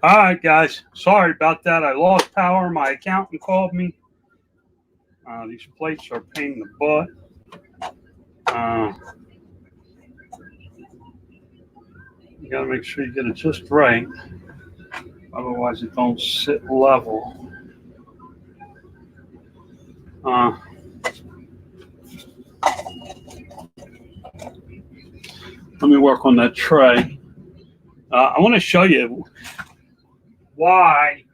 All right, guys. Sorry about that. I lost power. My accountant called me. These plates are a pain in the butt. Uh, you got to make sure you get it just right. Otherwise, it don't sit level. Uh, Let me work on that tray. I want to show you why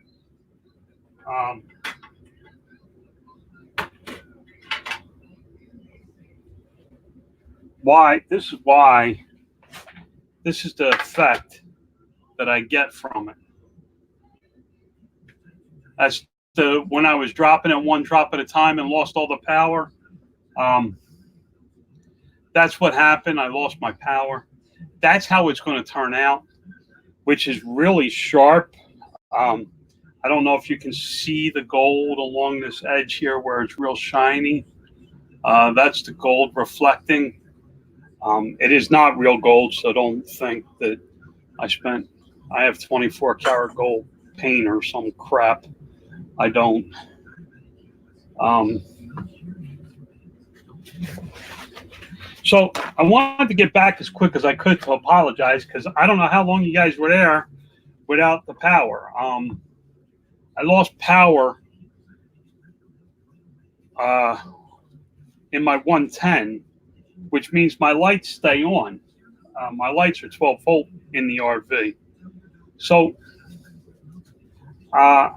um, why this is the effect that I get from it. As to when I was dropping it one drop at a time and lost all the power. Um, that's what happened. I lost my power. That's how it's going to turn out, which is really sharp. Um, I don't know if you can see the gold along this edge here where it's real shiny. That's the gold reflecting. It is not real gold, so don't think that I have 24 karat gold paint or some crap. I don't. Um, so I wanted to get back as quick as I could to apologize because I don't know how long you guys were there without the power. I lost power uh, in my 110, which means my lights stay on. My lights are 12 volt in the RV. So I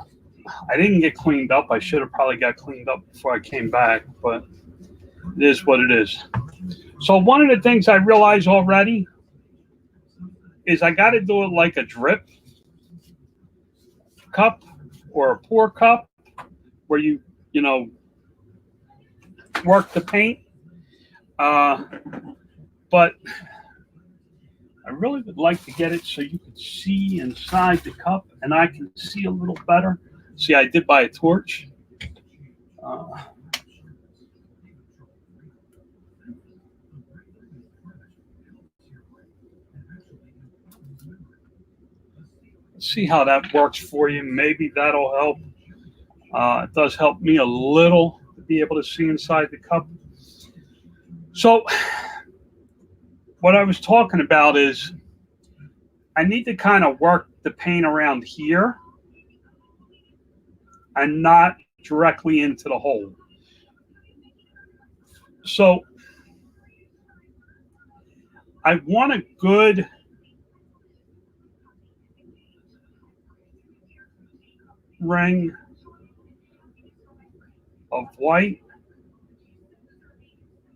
didn't get cleaned up. I should have probably got cleaned up before I came back, but it is what it is. So one of the things I realized already is I got to do it like a drip cup or a pour cup where you know, work the paint. But I really would like to get it so you can see inside the cup and I can see a little better. See, I did buy a torch. Uh, see how that works for you. Maybe that'll help. It does help me a little to be able to see inside the cup. So what I was talking about is I need to kind of work the paint around here and not directly into the hole. So I want a good ring of white.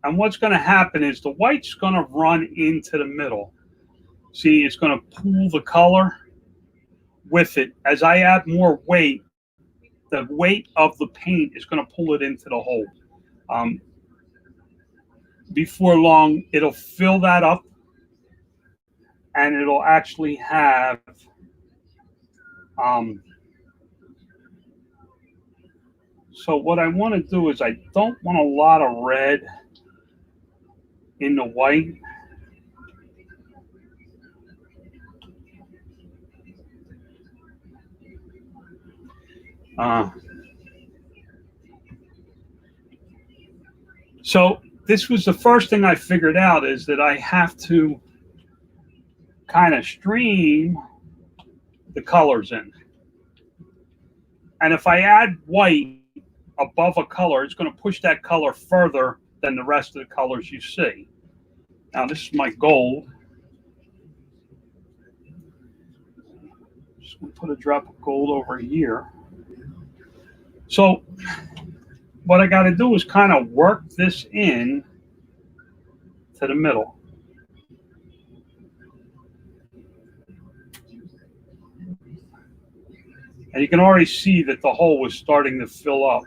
And what's going to happen is the white's going to run into the middle. See, it's going to pull the color with it. As I add more weight, the weight of the paint is going to pull it into the hole. Um, Before long, it'll fill that up and it'll actually have so what I want to do is I don't want a lot of red in the white. So this was the first thing I figured out is that I have to kind of stream the colors in. And if I add white above a color, it's going to push that color further than the rest of the colors you see. Now this is my gold. Just going to put a drop of gold over here. So what I got to do is kind of work this in to the middle. And you can already see that the hole was starting to fill up.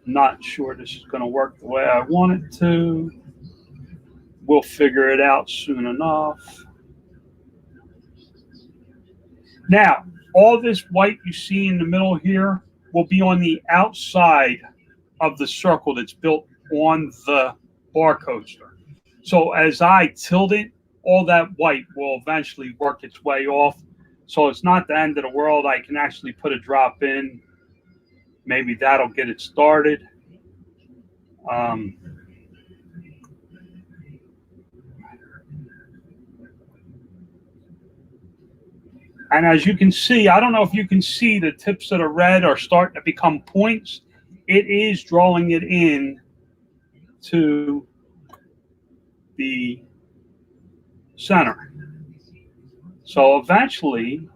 Not sure this is going to work the way I want it to. We'll figure it out soon enough. Now, all this white you see in the middle here will be on the outside of the circle that's built on the bar coaster. So as I tilt it, all that white will eventually work its way off. So it's not the end of the world. I can actually put a drop in. Maybe that'll get it started. Um, and as you can see, I don't know if you can see the tips that are red are starting to become points. It is drawing it in to the center. So eventually,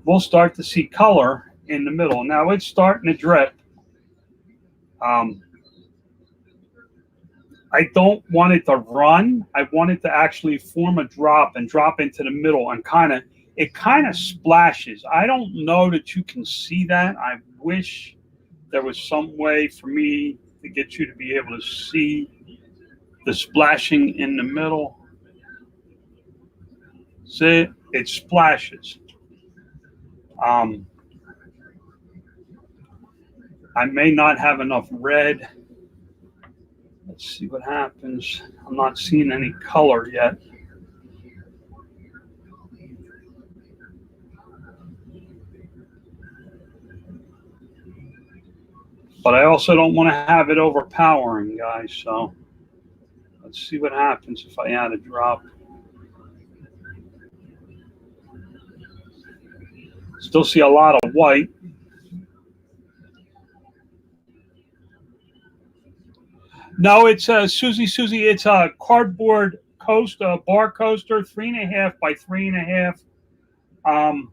we'll start to see color in the middle. Now it's starting to drip. Um, I don't want it to run. I want it to actually form a drop and drop into the middle and it kind of splashes. I don't know that you can see that. I wish there was some way for me to get you to be able to see the splashing in the middle. See, it splashes. I may not have enough red. Let's see what happens. I'm not seeing any color yet. But I also don't want to have it overpowering, guys. So let's see what happens if I add a drop. Still see a lot of white. No, it's a Susie. It's a cardboard coaster, bar coaster, 3.5 by 3.5.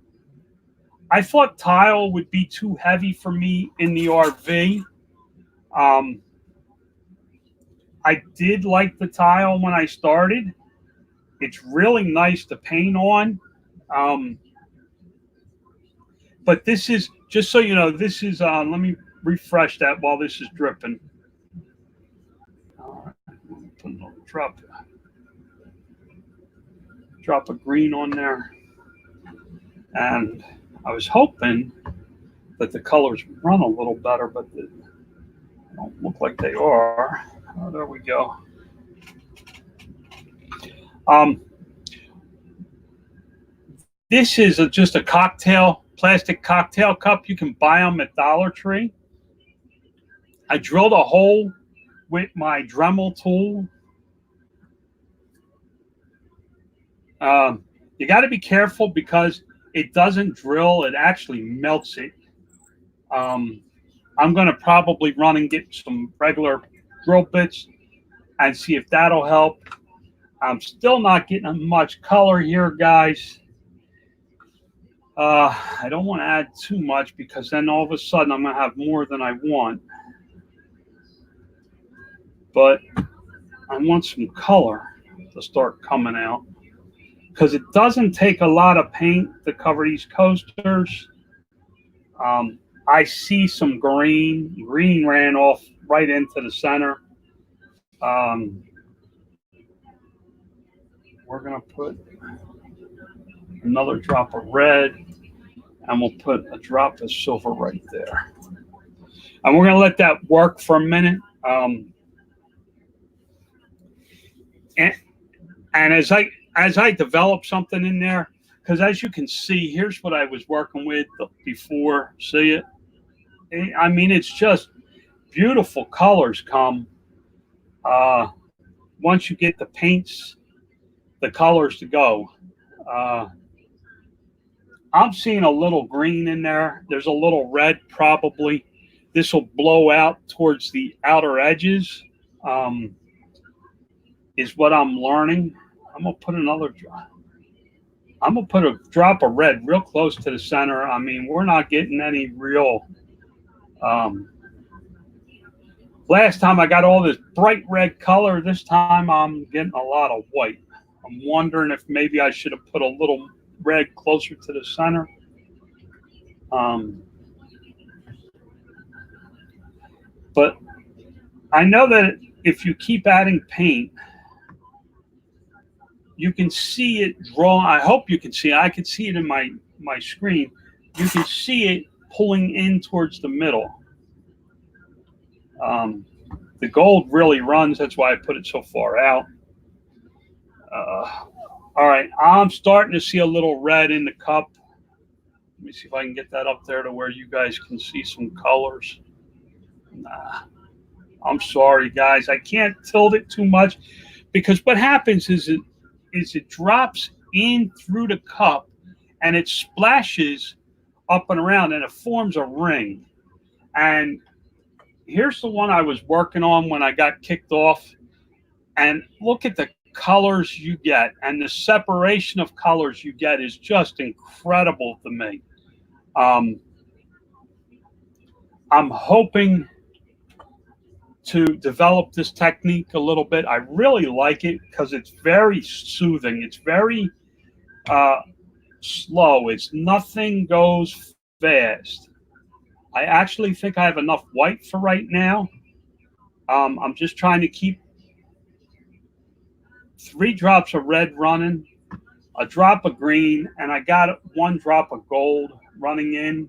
I thought tile would be too heavy for me in the RV. I did like the tile when I started. It's really nice to paint on. But this is, just so you know, this is, let me refresh that while this is dripping. All right, put a little drop of green on there. And I was hoping that the colors would run a little better, but they don't look like they are. Oh, there we go. This is just a plastic cocktail cup. You can buy them at Dollar Tree. I drilled a hole with my Dremel tool. You got to be careful because it doesn't drill. It actually melts it. I'm going to probably run and get some regular drill bits and see if that'll help. I'm still not getting much color here, guys. I don't want to add too much because then all of a sudden I'm going to have more than I want. But I want some color to start coming out because it doesn't take a lot of paint to cover these coasters. I see some green. Green ran off right into the center. We're going to put another drop of red, and we'll put a drop of silver right there. And we're going to let that work for a minute. And as I develop something in there, because as you can see, here's what I was working with before. See it? I mean, it's just beautiful colors come. Once you get the paints, the colors to go. I'm seeing a little green in there. There's a little red probably. This will blow out towards the outer edges, is what I'm learning. I'm going to put another drop. I'm going to put a drop of red real close to the center. I mean, we're not getting any real... last time I got all this bright red color. This time I'm getting a lot of white. I'm wondering if maybe I should have put a little red closer to the center. But I know that if you keep adding paint, you can see it draw. I hope you can see. I can see it in my screen. You can see it pulling in towards the middle. The gold really runs. That's why I put it so far out. All right, I'm starting to see a little red in the cup. Let me see if I can get that up there to where you guys can see some colors. Nah, I'm sorry, guys. I can't tilt it too much because what happens is it drops in through the cup and it splashes up and around and it forms a ring. And here's the one I was working on when I got kicked off. And look at the colors you get, and the separation of colors you get is just incredible to me. I'm hoping to develop this technique a little bit. I really like it because it's very soothing. It's very slow. It's nothing goes fast. I actually think I have enough white for right now. I'm just trying to keep 3 drops of red running, a drop of green, and I got 1 drop of gold running in.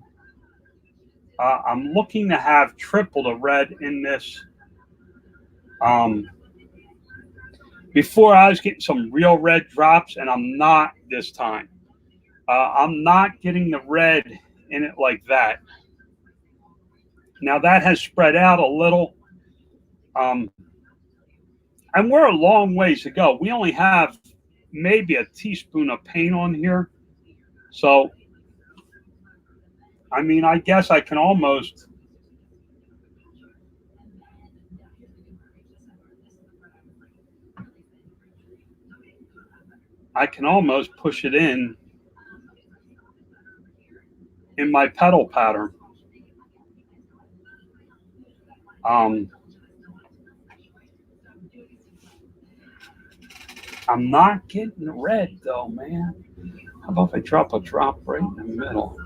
I'm looking to have triple the red in this. Before I was getting some real red drops, and I'm not this time. I'm not getting the red in it like that. Now that has spread out a little. And we're a long ways to go. We only have maybe a teaspoon of paint on here. So, I mean, I guess I can almost push it in my petal pattern. I'm not getting red though, man. How about if I drop a drop right in the middle?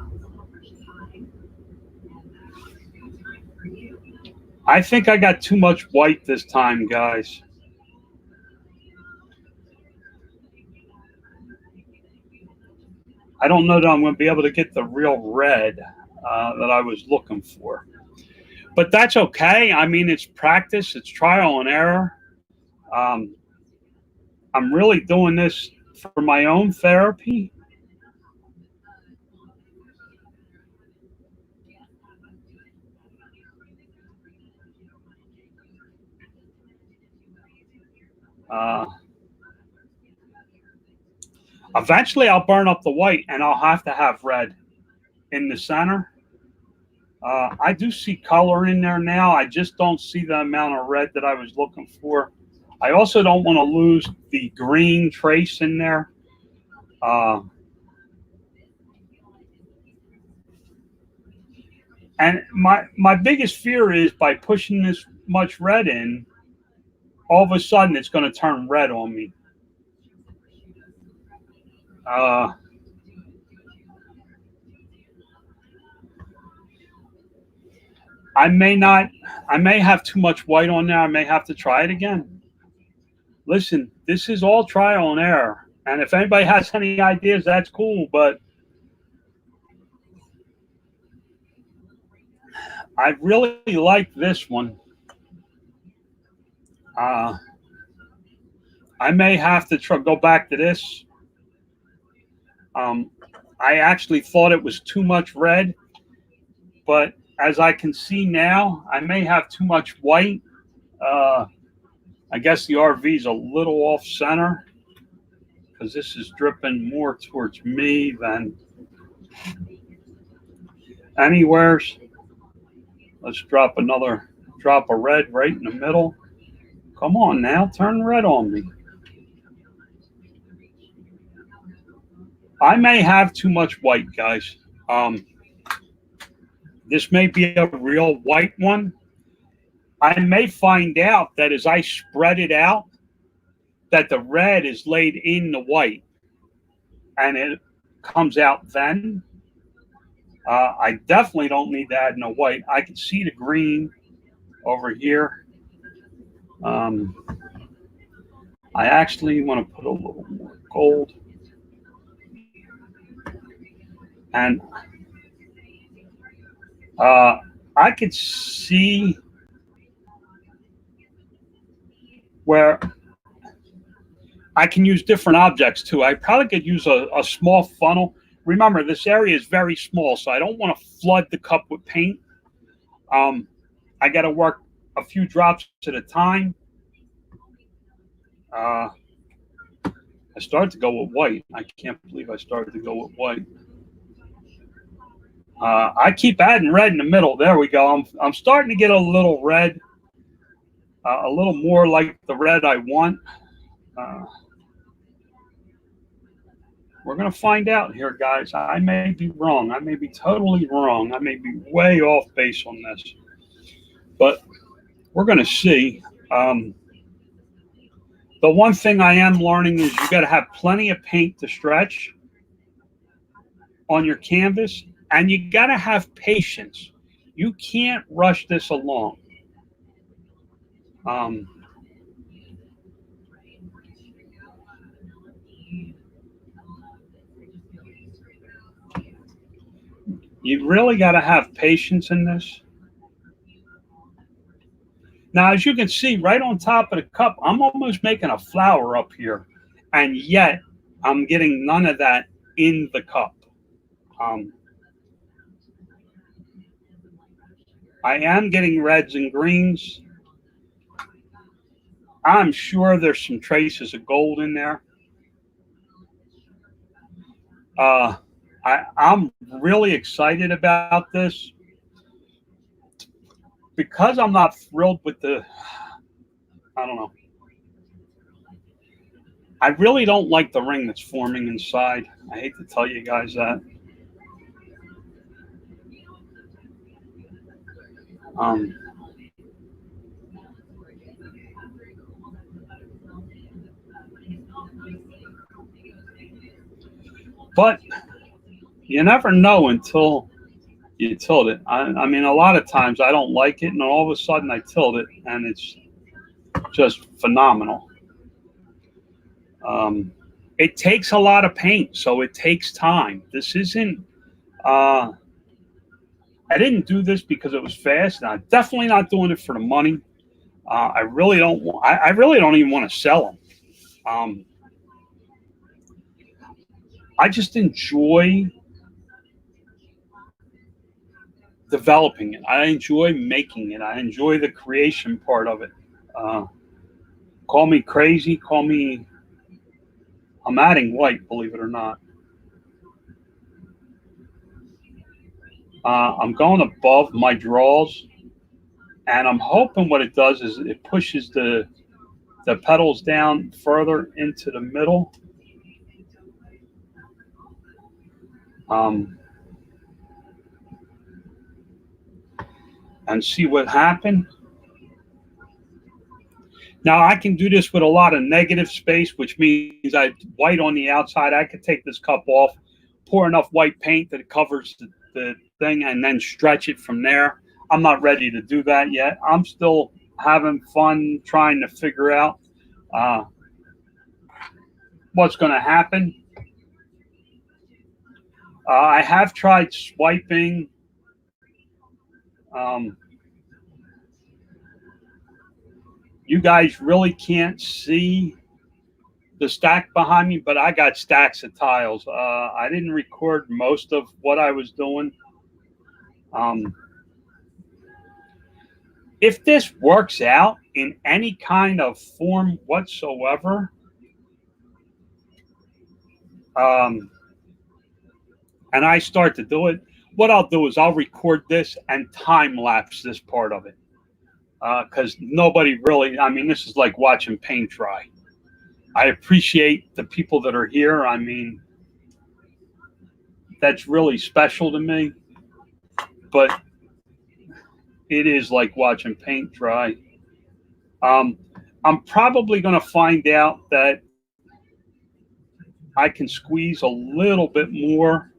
I think I got too much white this time, guys. I don't know that I'm going to be able to get the real red that I was looking for. But that's okay. I mean, it's practice. It's trial and error. I'm really doing this for my own therapy. Eventually, I'll burn up the white, and I'll have to have red in the center. I do see color in there now. I just don't see the amount of red that I was looking for. I also don't want to lose the green trace in there. And my biggest fear is by pushing this much red in, all of a sudden it's going to turn red on me. I may have too much white on there. I may have to try it again. Listen, this is all trial and error. And if anybody has any ideas, that's cool. But I really like this one. I may have to go back to this. I actually thought it was too much red, but as I can see now, I may have too much white. I guess the RV is a little off center because this is dripping more towards me than anywheres. Let's drop another drop of red right in the middle. Come on now, turn red on me. I may have too much white, guys. This may be a real white one. I may find out that as I spread it out, that the red is laid in the white, and it comes out then. I definitely don't need to add no white. I can see the green over here. I actually want to put a little more gold. And I could see where I can use different objects too. I probably could use a small funnel. Remember, this area is very small, so I don't want to flood the cup with paint. I got to work a few drops at a time. I started to go with white. I can't believe I started to go with white. I keep adding red in the middle. There we go. I'm starting to get a little red, a little more like the red I want. We're going to find out here, guys. I may be wrong. I may be totally wrong. I may be way off base on this. But we're going to see. The one thing I am learning is you got to have plenty of paint to stretch on your canvas, and you got to have patience. You can't rush this along. You really got to have patience in this. Now, as you can see, right on top of the cup, I'm almost making a flower up here, and yet I'm getting none of that in the cup. I am getting reds and greens. I'm sure there's some traces of gold in there. I'm really excited about this because I'm not thrilled with I don't know. I really don't like the ring that's forming inside. I hate to tell you guys that. But you never know until you tilt it. I mean, a lot of times I don't like it, and all of a sudden I tilt it, and it's just phenomenal. It takes a lot of paint, so it takes time. This isn't. I didn't do this because it was fast, and I'm definitely not doing it for the money. I really don't. I really don't even want to sell them. I just enjoy developing it. I enjoy making it. I enjoy the creation part of it. Call me crazy. Call me. I'm adding white, believe it or not. I'm going above my draws, and I'm hoping what it does is it pushes the petals down further into the middle. And see what happened. Now I can do this with a lot of negative space, which means I white on the outside. I could take this cup off, pour enough white paint that it covers the thing, and then stretch it from there. I'm not ready to do that yet. I'm still having fun trying to figure out what's going to happen. I have tried swiping. You guys really can't see the stack behind me, but I got stacks of tiles. I didn't record most of what I was doing. If this works out in any kind of form whatsoever, and I start to do it, what I'll do is I'll record this and time lapse this part of it. Because nobody really, I mean, this is like watching paint dry. I appreciate the people that are here. I mean, that's really special to me. But it is like watching paint dry. I'm probably going to find out that I can squeeze a little bit more.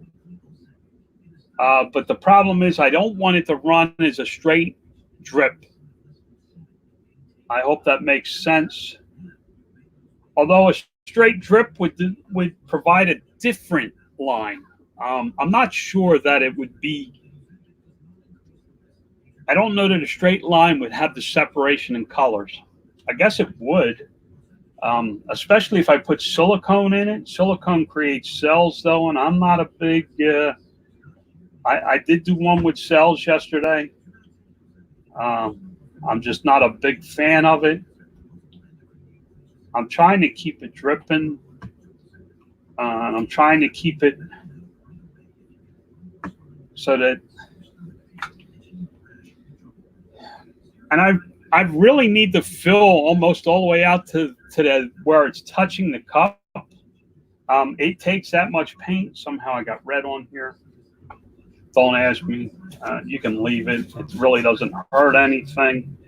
But the problem is I don't want it to run as a straight drip. I hope that makes sense. Although a straight drip would provide a different line. I'm not sure that it would be. I don't know that a straight line would have the separation in colors. I guess it would, especially if I put silicone in it. Silicone creates cells, though, and I'm not a big. I did do one with cells yesterday. I'm just not a big fan of it. I'm trying to keep it dripping, and I'm trying to keep it so that, and I really need to fill almost all the way out to the where it's touching the cup. It takes that much paint. Somehow I got red on here. Don't ask me. You can leave it. It really doesn't hurt anything.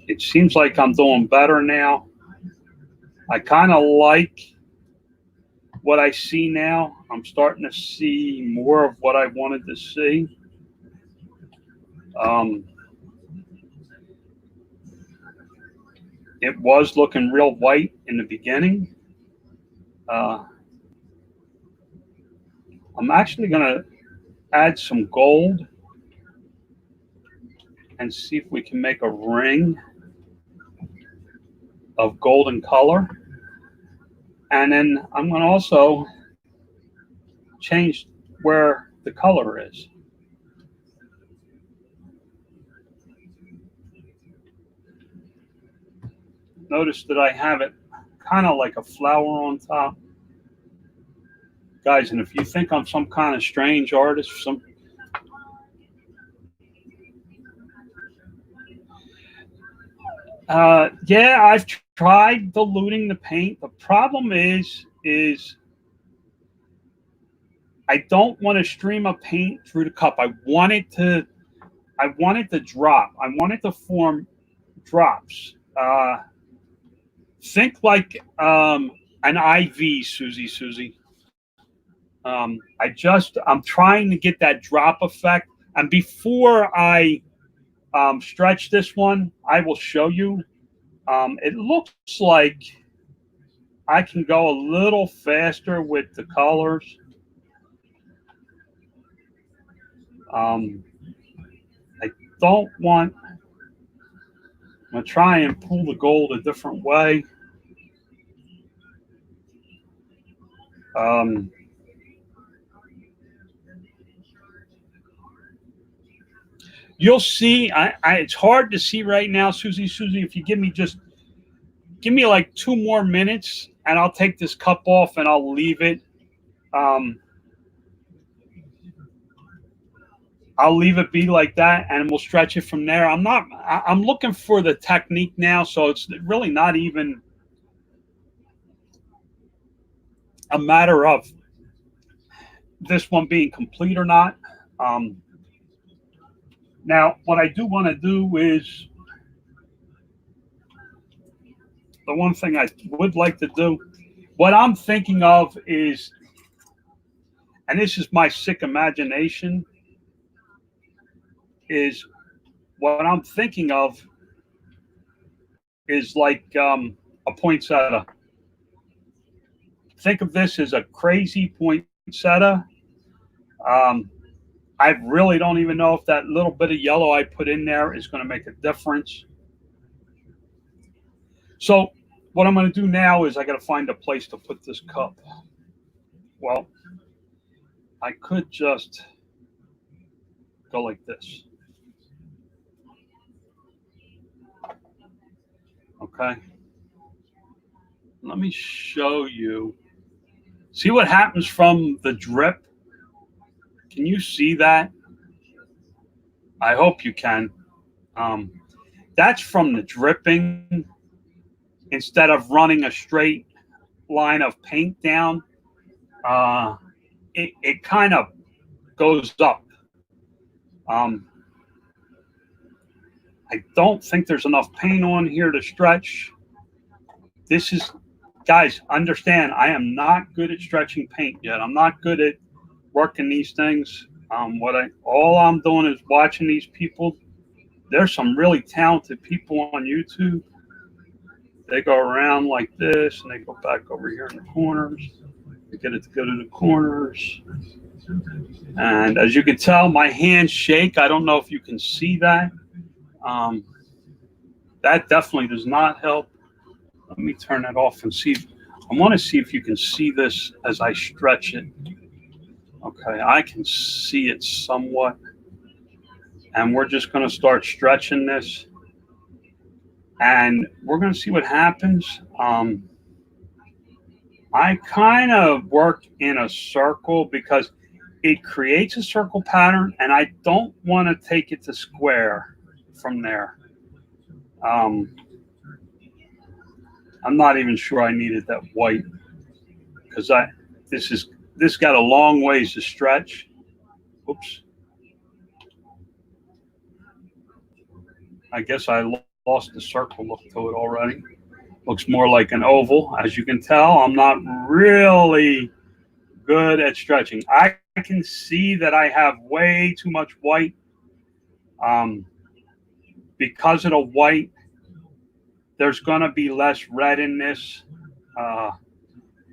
It seems like I'm doing better now. I kind of like what I see now. I'm starting to see more of what I wanted to see. It was looking real white in the beginning. I'm actually going to add some gold and see if we can make a ring of golden color. And then I'm going to also change where the color is. Notice that I have it kind of like a flower on top. Guys, and if you think I'm some kind of strange artist, yeah, I've tried diluting the paint. The problem is I don't want a stream of paint through the cup. I want it to drop. I want it to form drops. Think like an IV, Susie. I'm trying to get that drop effect. And before I stretch this one, I will show you. It looks like I can go a little faster with the colors. I don't want, I'm going to try and pull the gold a different way. You'll see, it's hard to see right now, Susie, if you give me like 2 more minutes and I'll take this cup off and I'll leave it. I'll leave it be like that and we'll stretch it from there. I'm looking for the technique now, so it's really not even a matter of this one being complete or not. Now, what I do want to do is, the one thing I would like to do, what I'm thinking of is, and this is my sick imagination, is what I'm thinking of is like a poinsettia. Think of this as a crazy poinsettia. I really don't even know if that little bit of yellow I put in there is going to make a difference. So what I'm going to do now is I got to find a place to put this cup. Well, I could just go like this. Okay. Let me show you. See what happens from the drip? Can you see that? I hope you can. That's from the dripping. Instead of running a straight line of paint down, it kind of goes up. I don't think there's enough paint on here to stretch. This is, guys, understand, I am not good at stretching paint yet. I'm not good at working these things. All I'm doing is watching these people. There's some really talented people on YouTube. They go around like this and they go back over here in the corners. They get it to go to the corners. And as you can tell, my hands shake. I don't know if you can see that. That definitely does not help. Let me turn that off and see. I want to see if you can see this as I stretch it. Okay, I can see it somewhat. And we're just going to start stretching this. And we're going to see what happens. I kind of work in a circle because it creates a circle pattern, and I don't want to take it to square from there. I'm not even sure I needed that white because this got a long ways to stretch. Oops. I guess I lost the circle look to it already. Looks more like an oval. As you can tell, I'm not really good at stretching. I can see that I have way too much white. Because of the white, there's going to be less red in this.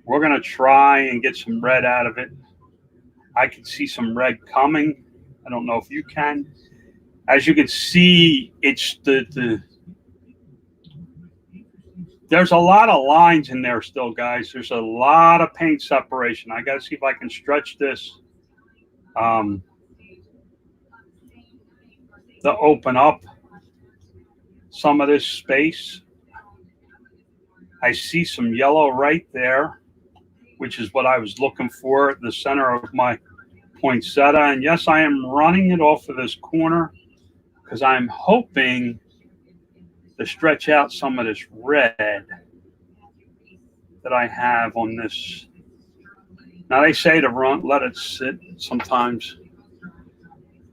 We're going to try and get some red out of it. I can see some red coming. I don't know if you can. As you can see, it's there's a lot of lines in there still, guys. There's a lot of paint separation. I got to see if I can stretch this to open up some of this space. I see some yellow right there, which is what I was looking for at the center of my poinsettia. And yes, I am running it off of this corner because I'm hoping to stretch out some of this red that I have on this. Now they say to let it sit sometimes.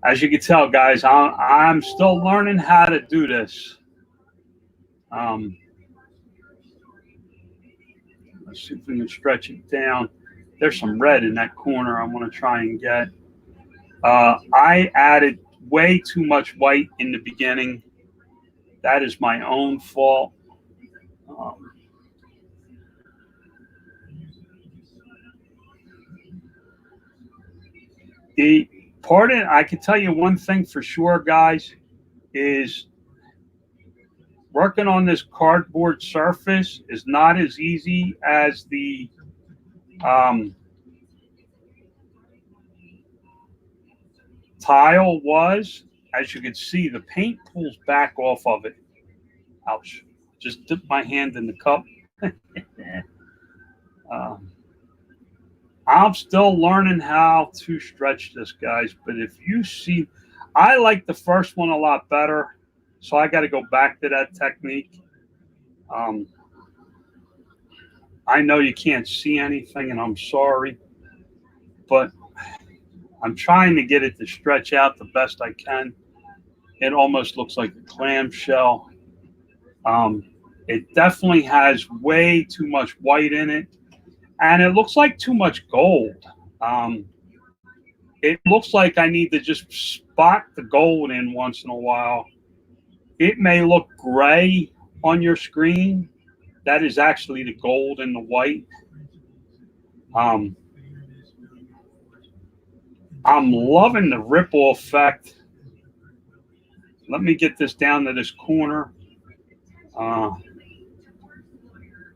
As you can tell, guys, I'm still learning how to do this. Let's see if we can stretch it down. There's some red in that corner I want to try and get. I added way too much white in the beginning. That is my own fault. The part of, I can tell you one thing for sure, guys, is working on this cardboard surface is not as easy as the tile was. As you can see, the paint pulls back off of it. Ouch. Just dipped my hand in the cup. I'm still learning how to stretch this, guys. But if you see, I like the first one a lot better. So I got to go back to that technique. I know you can't see anything, and I'm sorry. But I'm trying to get it to stretch out the best I can. It almost looks like a clamshell. It definitely has way too much white in it. And it looks like too much gold. It looks like I need to just spot the gold in once in a while. It may look gray on your screen. That is actually the gold and the white. I'm loving the ripple effect. Let me get this down to this corner.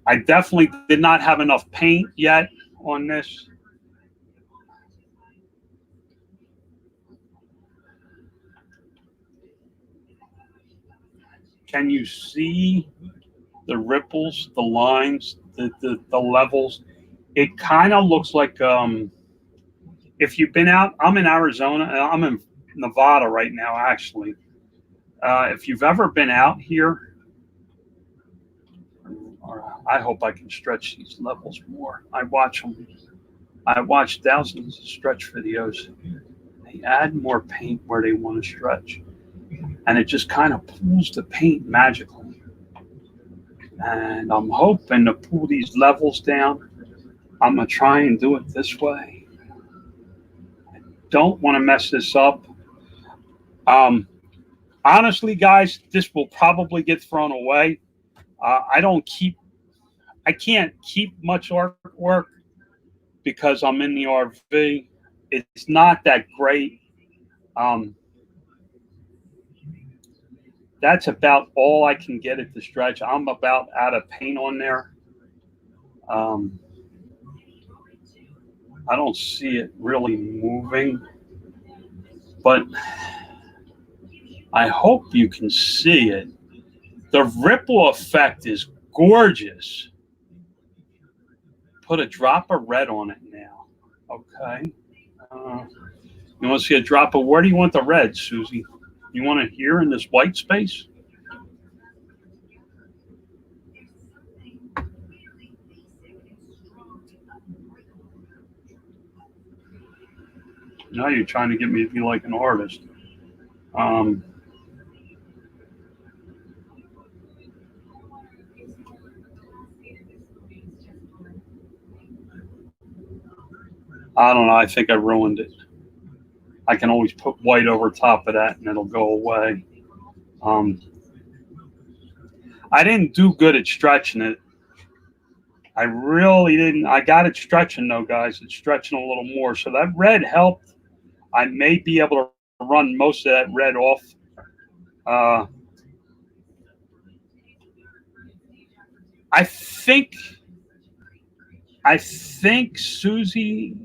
I definitely did not have enough paint yet on this. Can you see the ripples, the lines, the levels? It kind of looks like if you've been out, I'm in Arizona, I'm in Nevada right now, actually. If you've ever been out here, I hope I can stretch these levels more. I watch them. I watch thousands of stretch videos. They add more paint where they want to stretch. And it just kind of pulls the paint magically. And I'm hoping to pull these levels down. I'm going to try and do it this way. I don't want to mess this up. Honestly, guys, this will probably get thrown away. I can't keep much artwork because I'm in the RV. It's not that great. That's about all I can get it to stretch. I'm about out of paint on there. Um, I don't see it really moving, but I hope you can see it. The ripple effect is gorgeous. Put a drop of red on it now. Okay. You want to see a drop of, where do you want the red, Susie? You want it here in this white space? Now you're trying to get me to be like an artist. Um, I don't know. I think I ruined it. I can always put white over top of that and it'll go away. Um, I didn't do good at stretching it. I really didn't. I got it stretching though, guys. It's stretching a little more. So that red helped. I may be able to run most of that red off. Uh, I think Susie,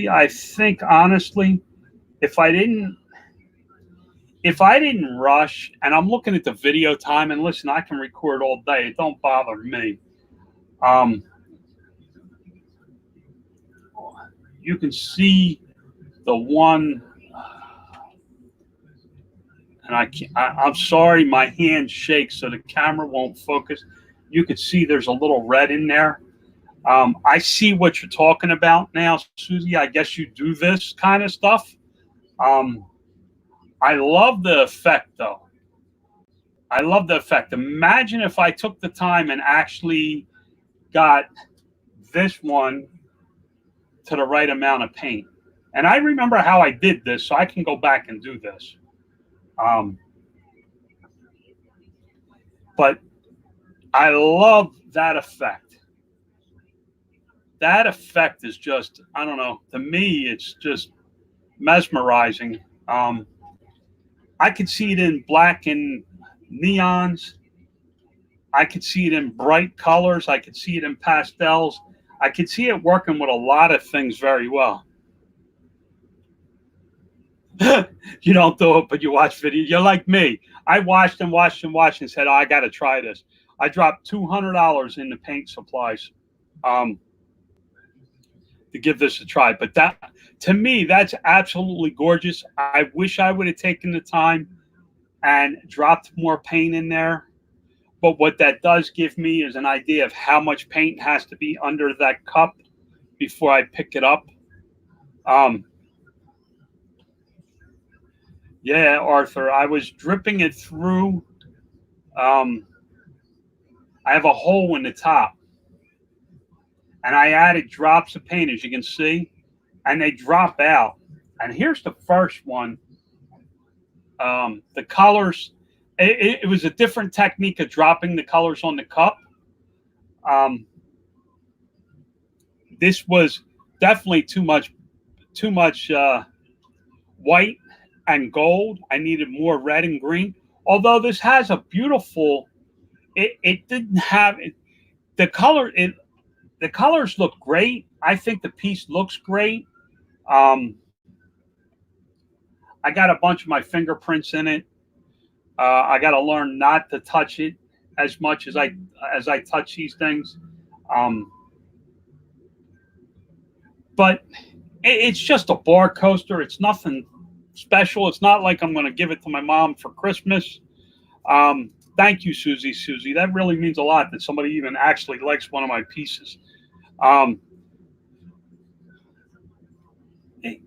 I think honestly, if I didn't rush, and I'm looking at the video time, and listen, I can record all day. It don't bother me. You can see the one, and I'm sorry, my hand shakes so the camera won't focus. You can see there's a little red in there. I see what you're talking about now, Susie. I guess you do this kind of stuff. I love the effect, though. I love the effect. Imagine if I took the time and actually got this one to the right amount of paint. And I remember how I did this, so I can go back and do this. But I love that effect. That effect is just, I don't know, to me, it's just mesmerizing. I could see it in black and neons. I could see it in bright colors. I could see it in pastels. I could see it working with a lot of things very well. You don't do it, but you watch videos. You're like me. I watched and said, oh, I got to try this. I dropped $200 in the paint supplies to give this a try. But that, to me, that's absolutely gorgeous. I wish I would have taken the time and dropped more paint in there. But what that does give me is an idea of how much paint has to be under that cup before I pick it up. Yeah, Arthur, I was dripping it through. I have a hole in the top. And I added drops of paint, as you can see, and they drop out. And here's the first one. The colors, it was a different technique of dropping the colors on the cup. This was definitely too much white and gold. I needed more red and green. Although this has a beautiful, it didn't have it, the color. The colors look great. I think the piece looks great. I got a bunch of my fingerprints in it. I got to learn not to touch it as much as I touch these things. But it's just a bar coaster. It's nothing special. It's not like I'm going to give it to my mom for Christmas. Thank you, Susie. Susie, that really means a lot that somebody even actually likes one of my pieces.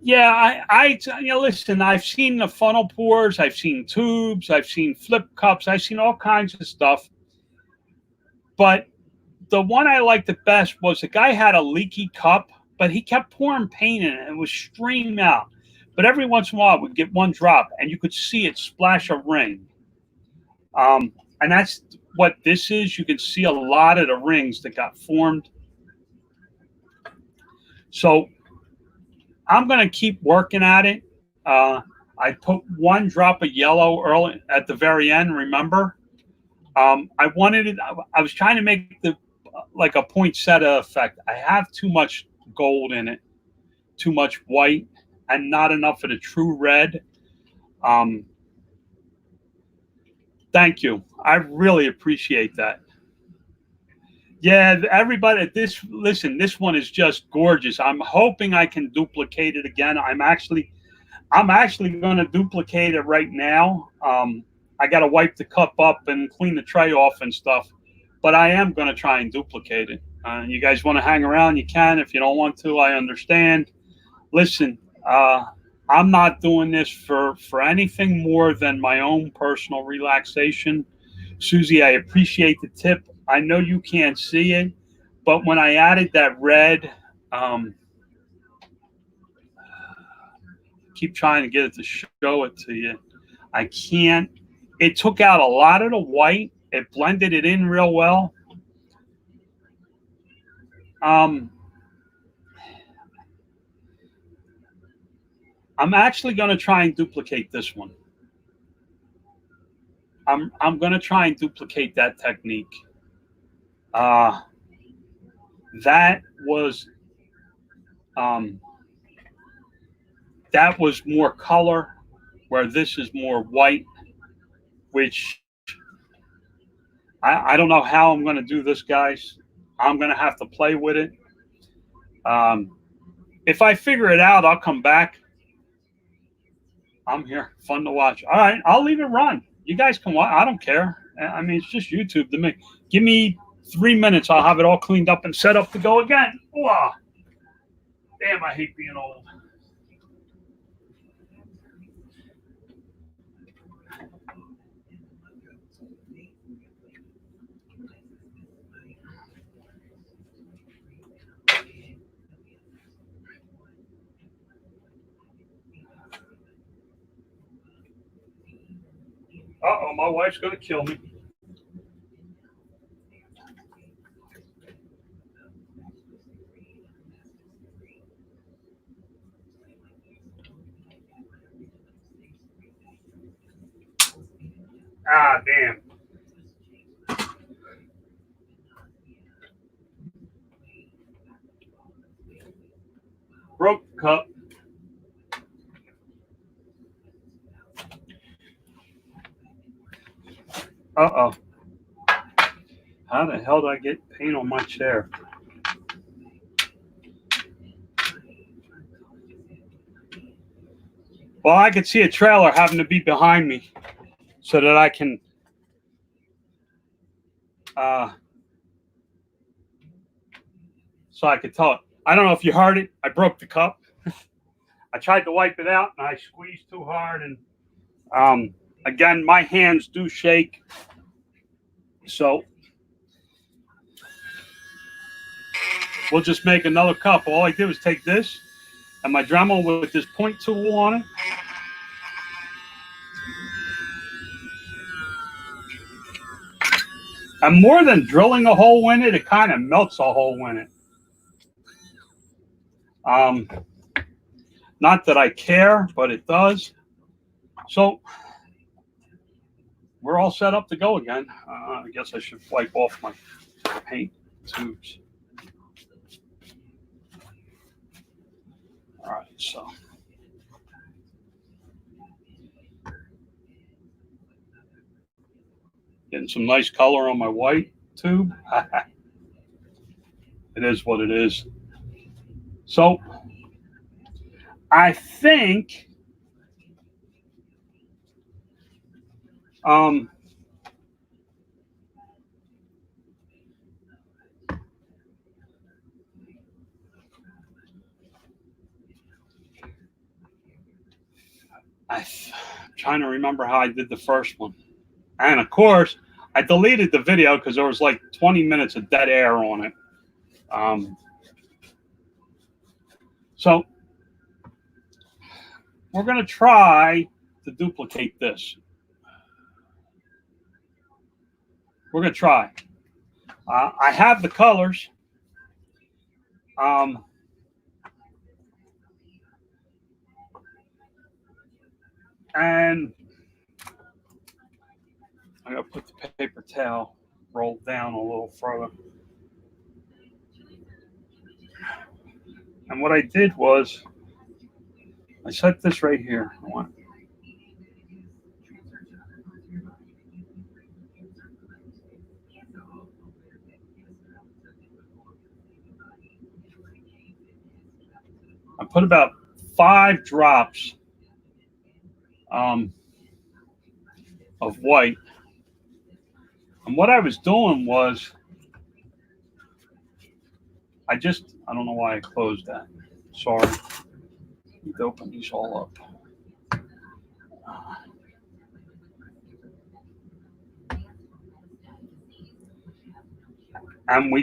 Yeah, listen, I've seen the funnel pours, I've seen tubes, I've seen flip cups, I've seen all kinds of stuff. But the one I liked the best was the guy had a leaky cup, but he kept pouring paint in it and it was streaming out. But every once in a while, we'd get one drop and you could see it splash a ring. And that's what this is. You can see a lot of the rings that got formed. So I'm going to keep working at it. I put one drop of yellow early at the very end. Remember, I wanted it. I was trying to make the like a poinsettia effect. I have too much gold in it, too much white, and not enough of the true red. Um, thank you. I really appreciate that. Yeah, everybody. Listen. This one is just gorgeous. I'm hoping I can duplicate it again. I'm actually going to duplicate it right now. I got to wipe the cup up and clean the tray off and stuff, but I am going to try and duplicate it. You guys want to hang around, you can. If you don't want to, I understand. Listen, I'm not doing this for anything more than my own personal relaxation. Susie, I appreciate the tip. I know you can't see it, but when I added that red, um, keep trying to get it to show it to you. I can't. It took out a lot of the white. It blended it in real well. Um, I'm actually going to try and duplicate this one. I'm going to try and duplicate that technique. Uh, that was um, that was more color, where this is more white. Which I don't know how I'm going to do this, guys. I'm going to have to play with it. If I figure it out, I'll come back. I'm here. Fun to watch. All right, I'll leave it run. You guys can watch. I don't care. I mean, it's just YouTube to me. Give me 3 minutes. I'll have it all cleaned up and set up to go again. Whoa. Damn, I hate being old. Uh-oh, my wife's going to kill me. Ah, damn. Broke the cup. Uh-oh. How the hell did I get paint on my chair? Well, I could see a trailer having to be behind me so that I can so I could tell it. I don't know if you heard it. I broke the cup. I tried to wipe it out and I squeezed too hard. And again, my hands do shake. So we'll just make another cup. All I did was take this and my Dremel with this point tool on it. And more than drilling a hole in it, it kind of melts a hole in it. Not that I care, but it does. So we're all set up to go again. I guess I should wipe off my paint tubes. All right, so. Getting some nice color on my white tube. It is what it is. So I think I'm trying to remember how I did the first one. And of course, I deleted the video because there was like 20 minutes of dead air on it. So we're going to try to duplicate this. We're going to try. I have the colors. And I'm going to put the paper towel rolled down a little further. And what I did was I set this right here. I put about 5 drops of white. And what I was doing was I don't know why I closed that. Sorry. I need to open these all up. And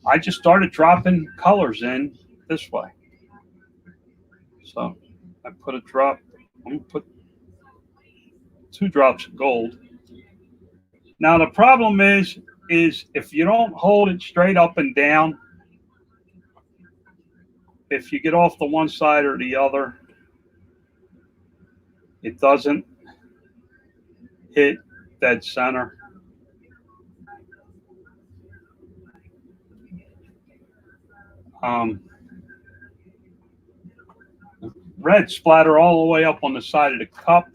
I just started dropping colors in this way. So I put a drop, I'm going to put 2 drops of gold. Now the problem is if you don't hold it straight up and down, if you get off the one side or the other, it doesn't hit dead center. Red splatter all the way up on the side of the cup.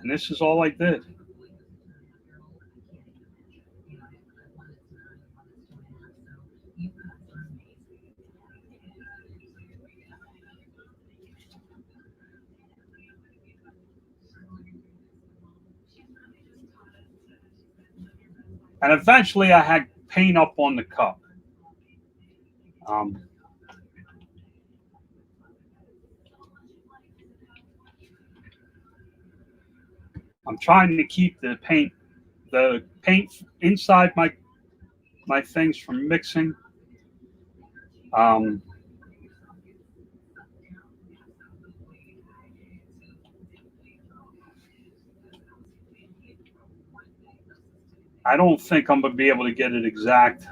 And this is all I did. And eventually I had paint up on the cup. I'm trying to keep the paint inside my things from mixing. I don't think I'm going to be able to get it exact,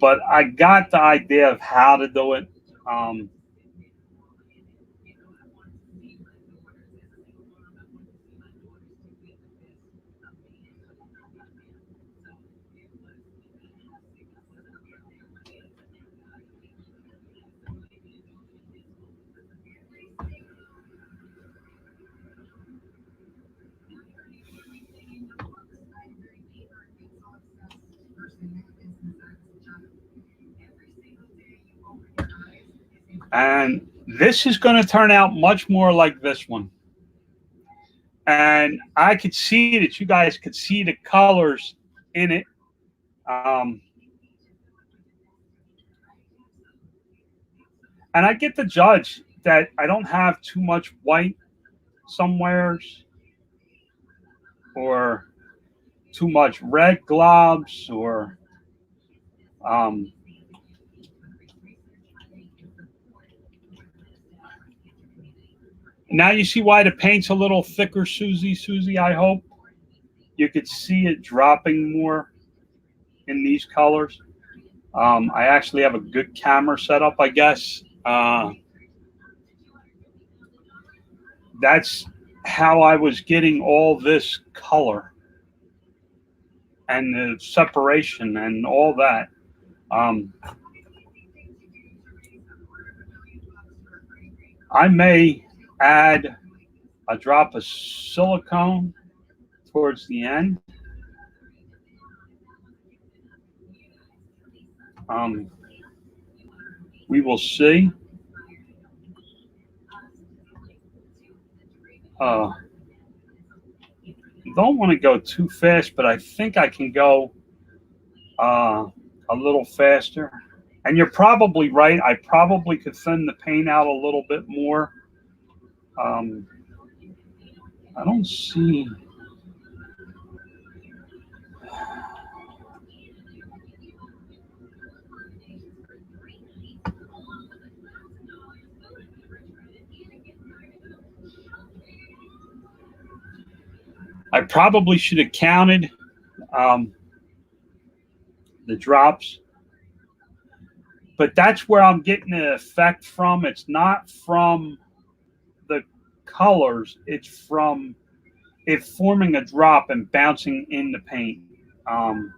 but I got the idea of how to do it. And this is going to turn out much more like this one. And I could see that you guys could see the colors in it. And I get the judge that I don't have too much white somewheres or too much red globs or now you see why the paint's a little thicker, Susie, I hope. You could see it dropping more in these colors. I actually have a good camera set up, I guess. That's how I was getting all this color and the separation and all that. I may add a drop of silicone towards the end. We will see. Don't want to go too fast, but I think I can go a little faster. And you're probably right. I probably could thin the paint out a little bit more. I don't see. I probably should have counted the drops, but that's where I'm getting the effect from. It's not from the colors. It's from it forming a drop and bouncing in the paint. Um,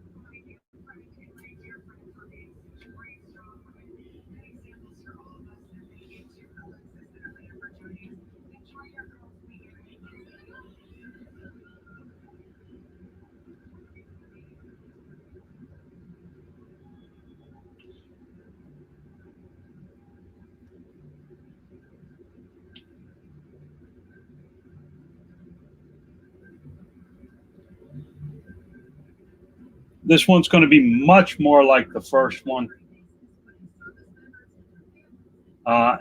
this one's going to be much more like the first one.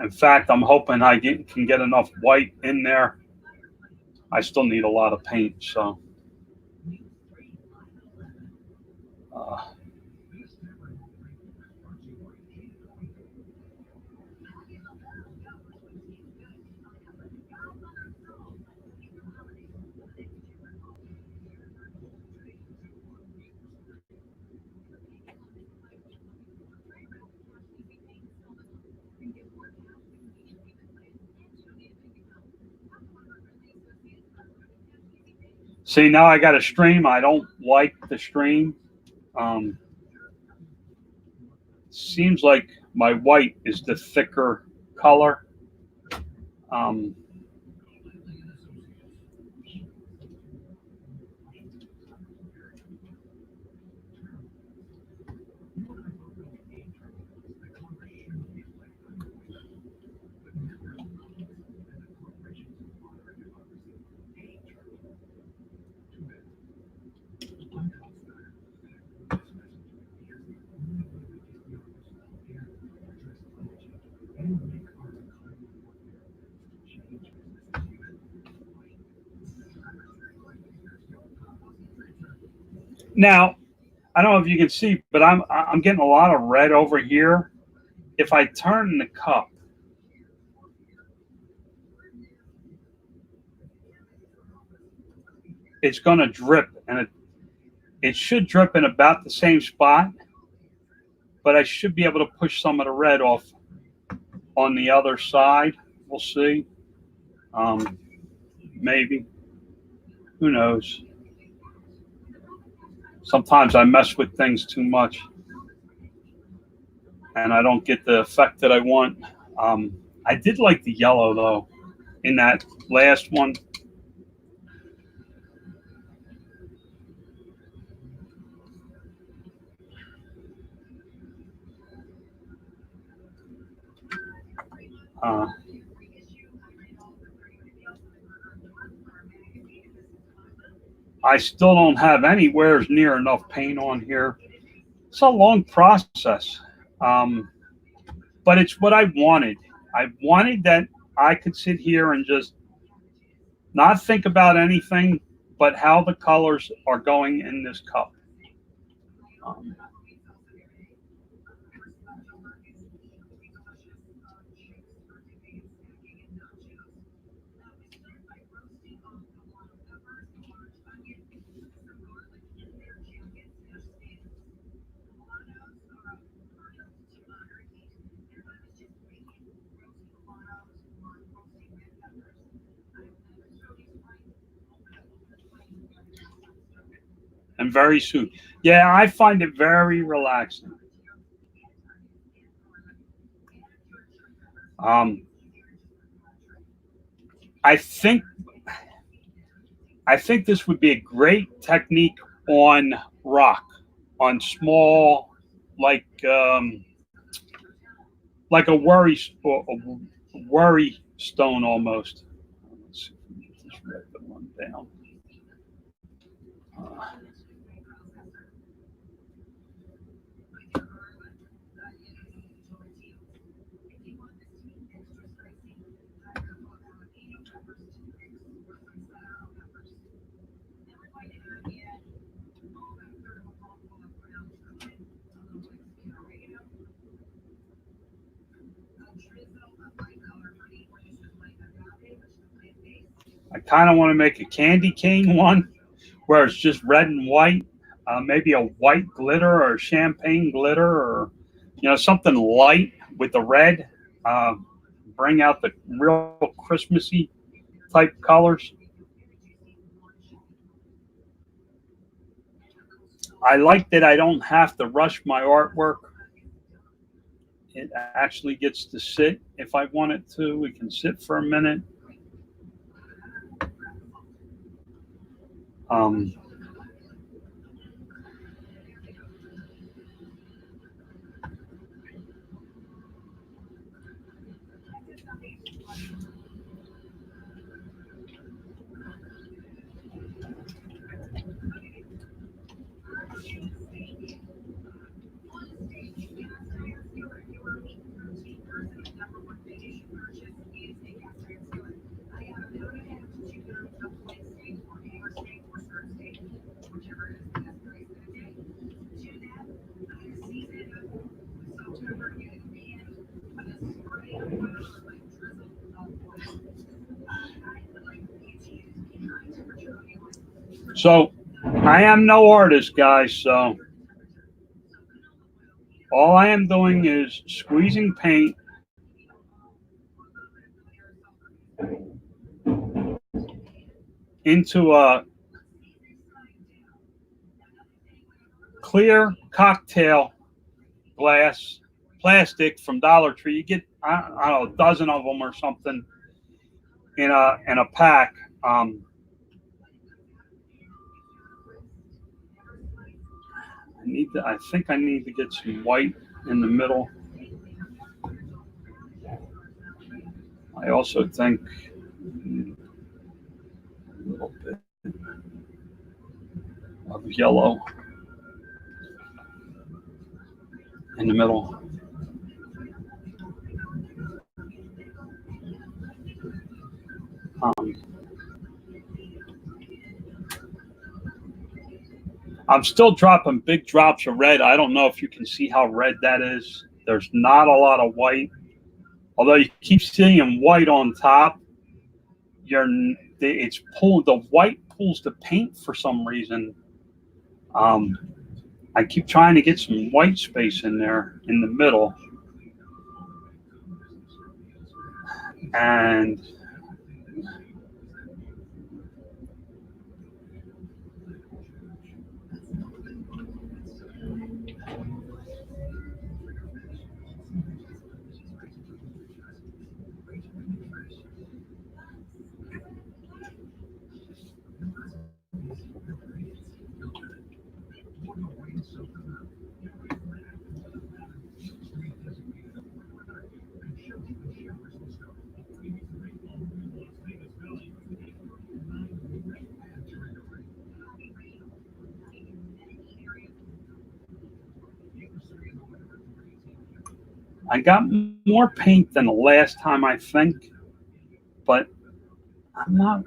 In fact, I'm hoping can get enough white in there. I still need a lot of paint, so. Uh, See, now I got a stream. I don't like the stream. Um, Seems like my white is the thicker color. Um, Now, I don't know if you can see, but I'm getting a lot of red over here. If I turn the cup, it's going to drip, and it should drip in about the same spot, but I should be able to push some of the red off on the other side. We'll see. Maybe. Who knows? Sometimes I mess with things too much, and I don't get the effect that I want. I did like the yellow, though, in that last one. Uh, I still don't have anywhere near enough paint on here. It's a long process, um, but it's what I wanted. I wanted that I could sit here and just not think about anything but how the colors are going in this cup. Um, and very soon. Yeah, I find it very relaxing. Um, I think I think this would be a great technique on rock, on small, like um, like a worry stone almost. Let's see if we can get this red one down. Uh, I kind of want to make a candy cane one where it's just red and white, maybe a white glitter or champagne glitter or something light with the red. Uh, Bring out the real Christmassy type colors. I like that I don't have to rush my artwork. It actually gets to sit if I want it to. We can sit for a minute. Um, so I am no artist, guys. So all I am doing is squeezing paint into a clear cocktail glass plastic from Dollar Tree. You get I don't know, a dozen of them or something in a pack. I think I need to get some white in the middle. I also think a little bit of yellow in the middle. Um, I'm still dropping big drops of red. I don't know if you can see how red that is. There's not a lot of white, although you keep seeing white on top. It's pulled the white pulls the paint for some reason. Um, I keep trying to get some white space in there in the middle, and I got more paint than the last time, I think, but I'm not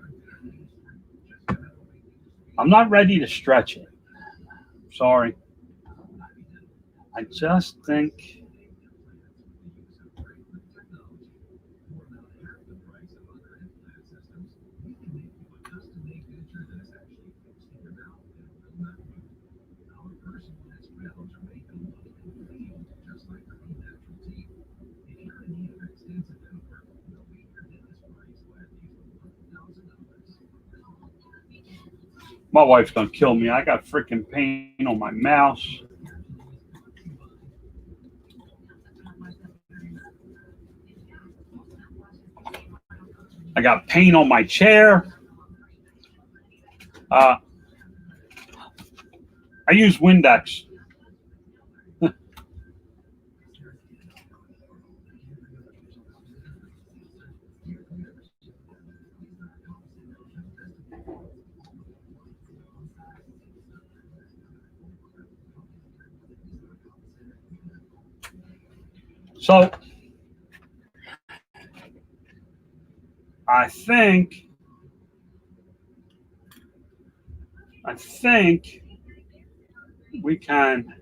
I'm not ready to stretch it. Sorry. I just think my wife's gonna kill me. I got freaking paint on my mouse. I got paint on my chair. Uh, I use Windex. So I think I think we can.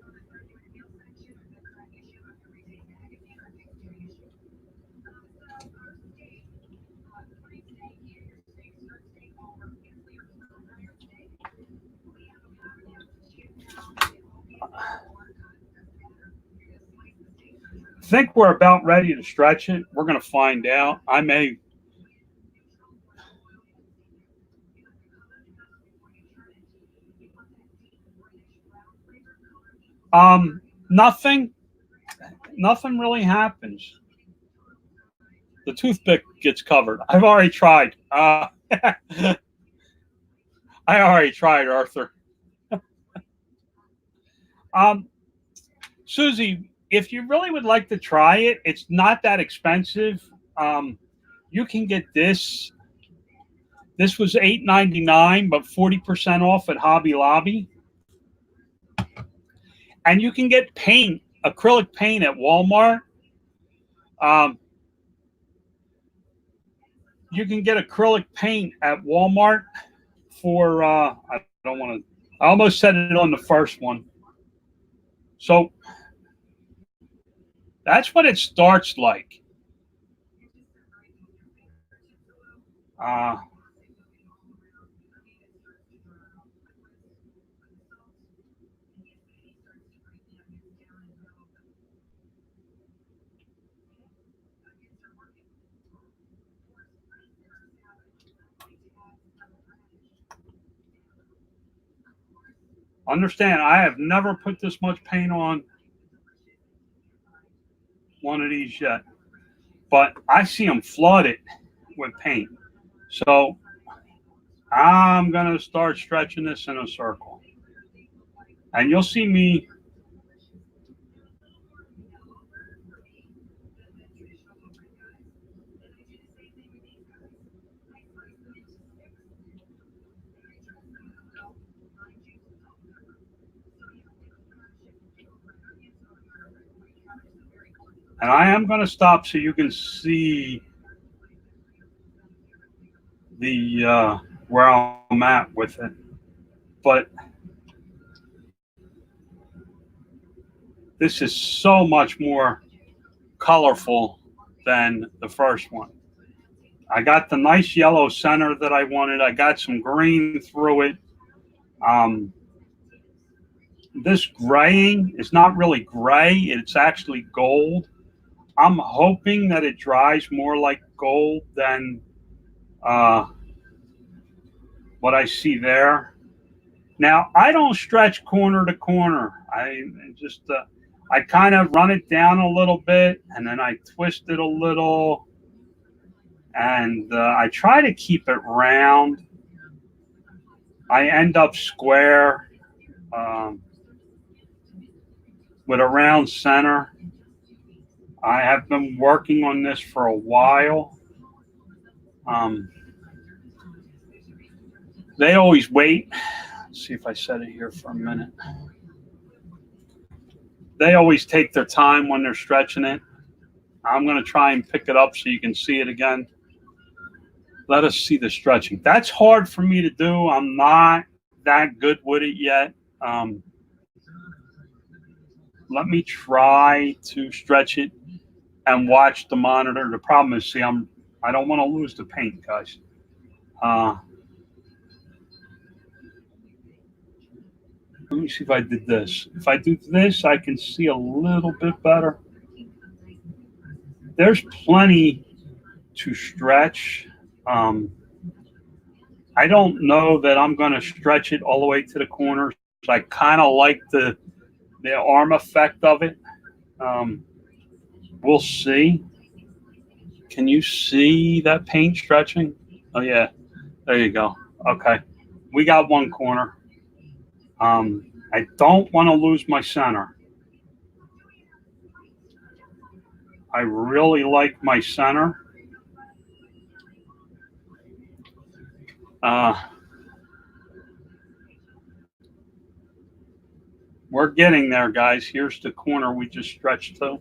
think we're about ready to stretch it. We're going to find out. I may. Nothing. Nothing really happens. The toothpick gets covered. I've already tried. I already tried, Arthur. Um, Susie, if you really would like to try it, it's not that expensive. Um, you can get this. This was $8.99, but 40% off at Hobby Lobby. And you can get paint, acrylic paint at Walmart. Um, you can get acrylic paint at Walmart for, I don't want to, I almost said it on the first one. So that's what it starts like. Uh, Understand, I have never put this much paint on one of these yet, but I see them flooded with paint. So I'm going to start stretching this in a circle. And you'll see me. And I am going to stop so you can see the where I'm at with it. But this is so much more colorful than the first one. I got the nice yellow center that I wanted. I got some green through it. Um, this graying is not really gray. It's actually gold. I'm hoping that it dries more like gold than uh, what I see there. Now, I don't stretch corner to corner. I kind of run it down a little bit and then I twist it a little and I try to keep it round. I end up square um, with a round center. I have been working on this for a while. Um, they always wait. Let's see if I set it here for a minute. They always take their time when they're stretching it. I'm going to try and pick it up so you can see it again. Let us see the stretching. That's hard for me to do. I'm not that good with it yet. Let me try to stretch it and watch the monitor. The problem is, see, I don't want to lose the paint, guys. Let me see if I did this. If I do this, I can see a little bit better. There's plenty to stretch. I don't know that I'm going to stretch it all the way to the corners. I kind of like the arm effect of it. We'll see. Can you see that paint stretching? Oh, yeah. There you go. Okay. We got one corner. I don't want to lose my center. I really like my center. We're getting there, guys. Here's the corner we just stretched to.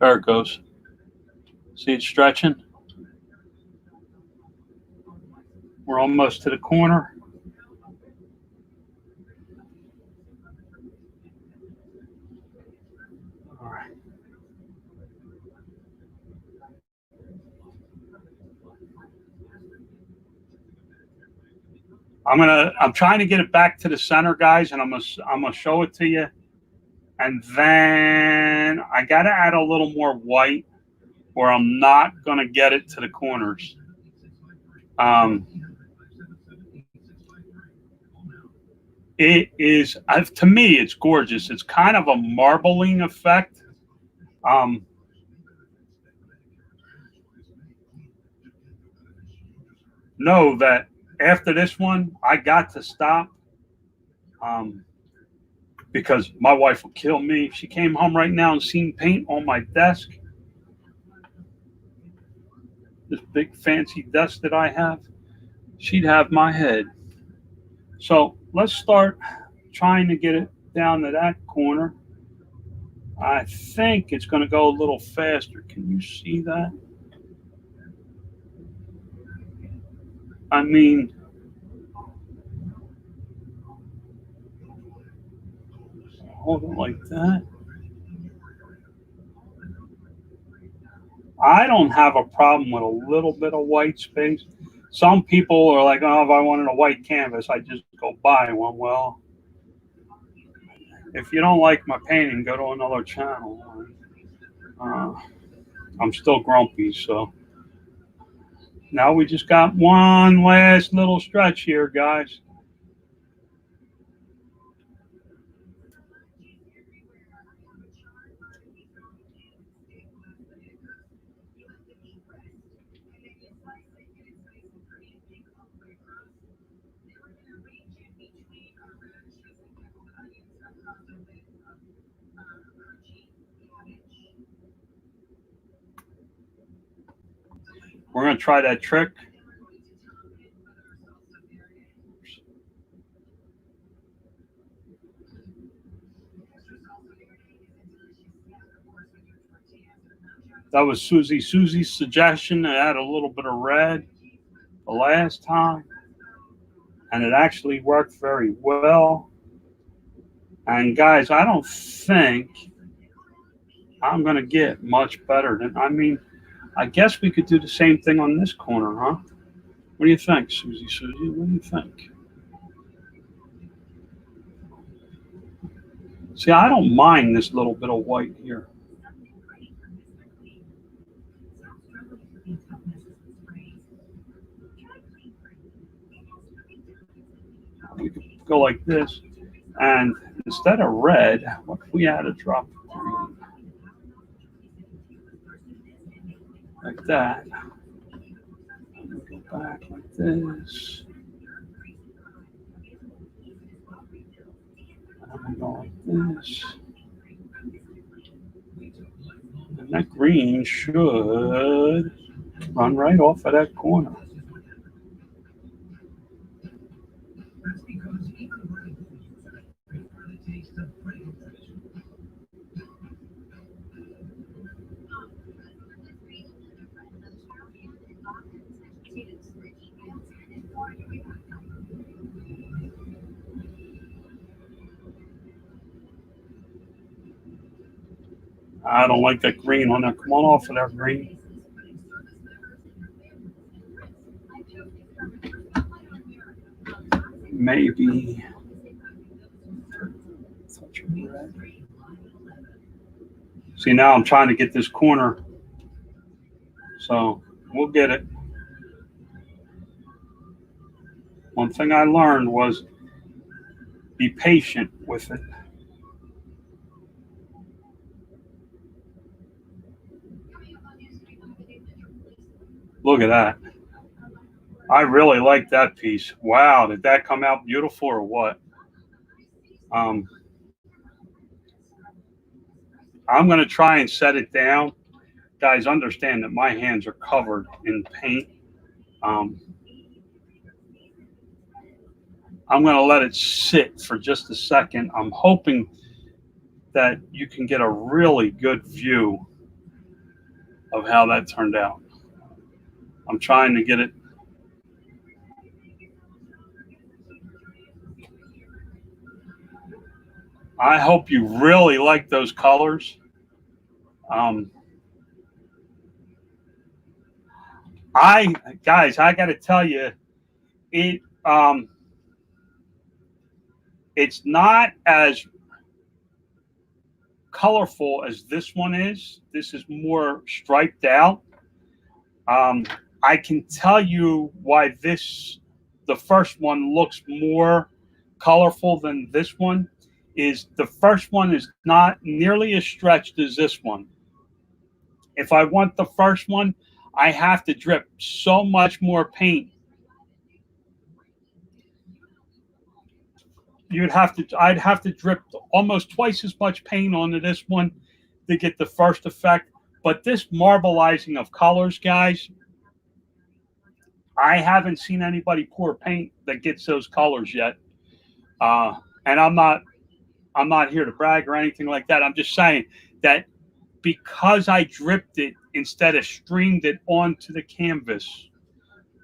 There it goes. See it stretching? We're almost to the corner. I'm trying to get it back to the center, guys, and I'm gonna show it to you. And then I gotta add a little more white, or I'm not gonna get it to the corners. It is, to me, it's gorgeous. It's kind of a marbling effect. Know that after this one, I got to stop because my wife will kill me. If she came home right now and seen paint on my desk, this big fancy desk that I have, she'd have my head. So let's start trying to get it down to that corner. I think it's going to go a little faster. Can you see that? I mean, hold it like that. I don't have a problem with a little bit of white space. Some people are like, oh, if I wanted a white canvas, I just go buy one. Well, if you don't like my painting, go to another channel. I'm still grumpy, so now we just got one last little stretch here, guys. We're going to try that trick. That was Susie's suggestion to add a little bit of red the last time, and it actually worked very well. And guys, I don't think I'm going to get much better than, I mean, I guess we could do the same thing on this corner, huh? What do you think, Susie? What do you think? See, I don't mind this little bit of white here. We could go like this, and instead of red, what if we add a drop of green? Like that. Go back like this. And go like this. And that green should run right off of that corner. I don't like that green on there. Come on off of that green. Maybe touch of red. See, now I'm trying to get this corner. So we'll get it. One thing I learned was be patient with it. Look at that. I really like that piece. Wow, did that come out beautiful or what? I'm going to try and set it down. Guys, understand that my hands are covered in paint. I'm going to let it sit for just a second. I'm hoping that you can get a really good view of how that turned out. I'm trying to get it. I hope you really like those colors. Guys, I got to tell you, it It's not as colorful as this one is. This is more striped out. I can tell you why the first one looks more colorful than this one. Is the first one is not nearly as stretched as this one. If I want the first one, I have to drip so much more paint. I'd have to drip almost twice as much paint onto this one to get the first effect. But this marbleizing of colors, guys, I haven't seen anybody pour paint that gets those colors yet. And I'm not here to brag or anything like that. I'm just saying that because I dripped it instead of streamed it onto the canvas,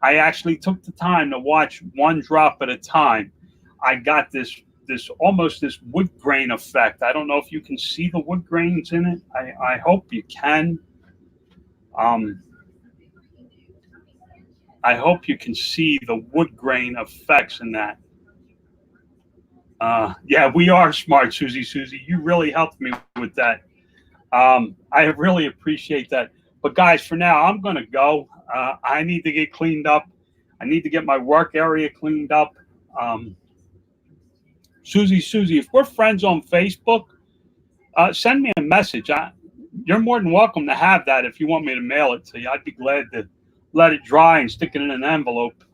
I actually took the time to watch one drop at a time. I got this almost this wood grain effect. I don't know if you can see the wood grains in it. I hope you can. I hope you can see the wood grain effects in that. Yeah, we are smart, Susie. You really helped me with that. I really appreciate that. But guys, for now, I'm going to go. I need to get cleaned up. I need to get my work area cleaned up. Susie, if we're friends on Facebook, send me a message. You're more than welcome to have that if you want me to mail it to you. I'd be glad to let it dry and stick it in an envelope.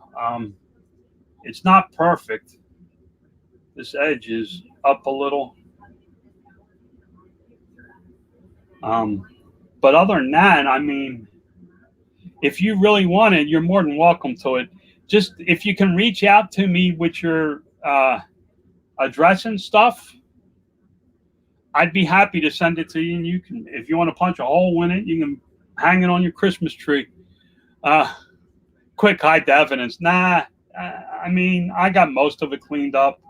It's not perfect. This edge is up a little. But other than that, I mean, if you really want it, you're more than welcome to it. Just if you can reach out to me with your address and stuff, I'd be happy to send it to you. And you can, if you want to punch a hole in it, you can hang it on your Christmas tree. Quick hide the evidence. Nah, I mean, I got most of it cleaned up.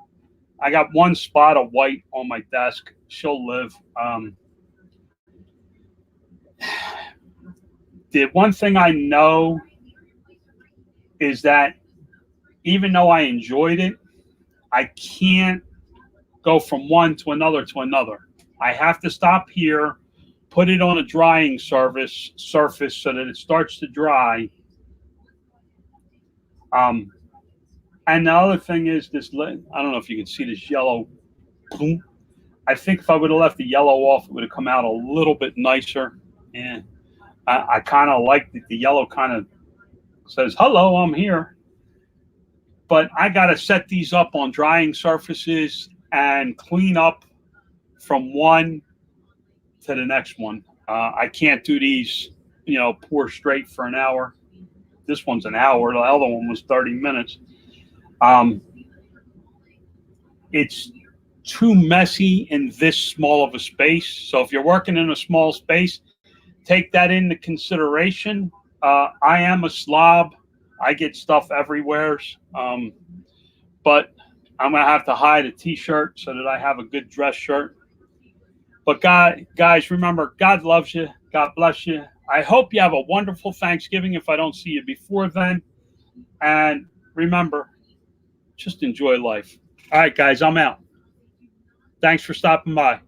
I got one spot of white on my desk. She'll live. The one thing I know is that even though I enjoyed it, I can't go from one to another to another. I have to stop here, put it on a drying surface so that it starts to dry. And the other thing is this, I don't know if you can see this yellow. Boom. I think if I would have left the yellow off, it would have come out a little bit nicer. And I kind of like that the yellow kind of says, hello, I'm here. But I got to set these up on drying surfaces and clean up from one to the next one. I can't do these, pour straight for an hour. This one's an hour. The other one was 30 minutes. It's too messy in this small of a space. So if you're working in a small space, take that into consideration. I am a slob. I get stuff everywhere. But I'm going to have to hide a t-shirt so that I have a good dress shirt. But guys, remember, God loves you. God bless you. I hope you have a wonderful Thanksgiving if I don't see you before then. And remember, just enjoy life. All right, guys, I'm out. Thanks for stopping by.